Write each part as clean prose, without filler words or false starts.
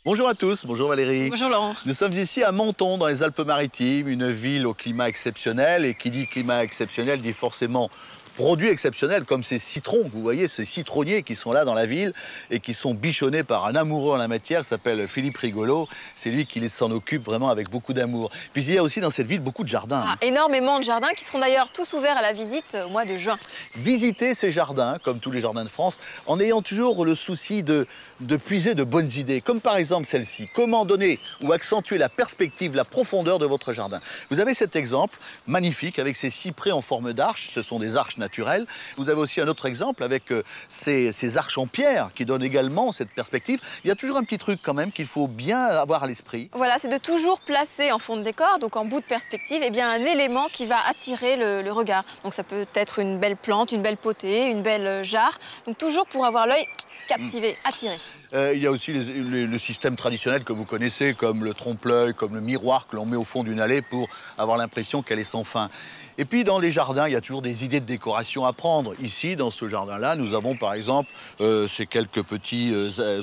Bonjour à tous, bonjour Valérie. Bonjour Laurent. Nous sommes ici à Menton, dans les Alpes-Maritimes, une ville au climat exceptionnel. Et qui dit climat exceptionnel dit forcément produits exceptionnels, comme ces citrons que vous voyez, ces citronniers qui sont là dans la ville et qui sont bichonnés par un amoureux en la matière, s'appelle Philippe Rigolo. C'est lui qui s'en occupe vraiment avec beaucoup d'amour. Puis il y a aussi dans cette ville beaucoup de jardins. Énormément de jardins qui seront d'ailleurs tous ouverts à la visite au mois de juin. Visitez ces jardins, comme tous les jardins de France, en ayant toujours le souci de puiser de bonnes idées, comme par exemple celle-ci. Comment donner ou accentuer la perspective, la profondeur de votre jardin. Vous avez cet exemple magnifique avec ces cyprès en forme d'arche, ce sont des arches naturelles. Vous avez aussi un autre exemple avec ces arches en pierre qui donnent également cette perspective. Il y a toujours un petit truc quand même qu'il faut bien avoir à l'esprit. Voilà, c'est de toujours placer en fond de décor, donc en bout de perspective, eh bien, un élément qui va attirer le regard. Donc ça peut être une belle plante, une belle potée, une belle jarre. Donc toujours pour avoir l'œil captivé, attiré. Il y a aussi le système traditionnel que vous connaissez, comme le trompe-l'œil, comme le miroir que l'on met au fond d'une allée pour avoir l'impression qu'elle est sans fin. Et puis dans les jardins, il y a toujours des idées de décoration à prendre. Ici, dans ce jardin-là, nous avons par exemple ces quelques petits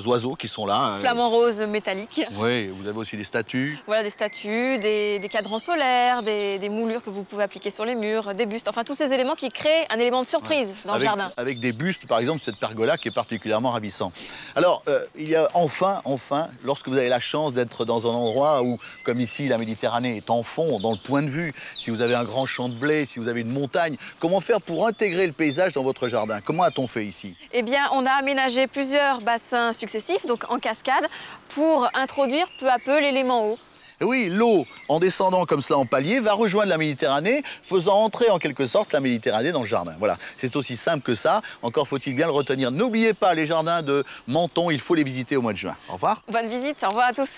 oiseaux qui sont là. Flamants roses métalliques. Oui, vous avez aussi des statues. Voilà, des statues, des cadrans solaires, des moulures que vous pouvez appliquer sur les murs, des bustes. Enfin, tous ces éléments qui créent un élément de surprise dans le jardin. Avec des bustes, par exemple, cette pergola qui est particulièrement ravissant. Alors, il y a enfin, lorsque vous avez la chance d'être dans un endroit où, comme ici, la Méditerranée est en fond, dans le point de vue, si vous avez un grand champ de blé, si vous avez une montagne, comment faire pour intégrer le paysage dans votre jardin? Comment a-t-on fait ici? Eh bien, on a aménagé plusieurs bassins successifs, donc en cascade, pour introduire peu à peu l'élément eau. Et oui, l'eau, en descendant comme cela en palier, va rejoindre la Méditerranée, faisant entrer en quelque sorte la Méditerranée dans le jardin. Voilà, c'est aussi simple que ça. Encore faut-il bien le retenir. N'oubliez pas les jardins de Menton, il faut les visiter au mois de juin. Au revoir. Bonne visite, au revoir à tous.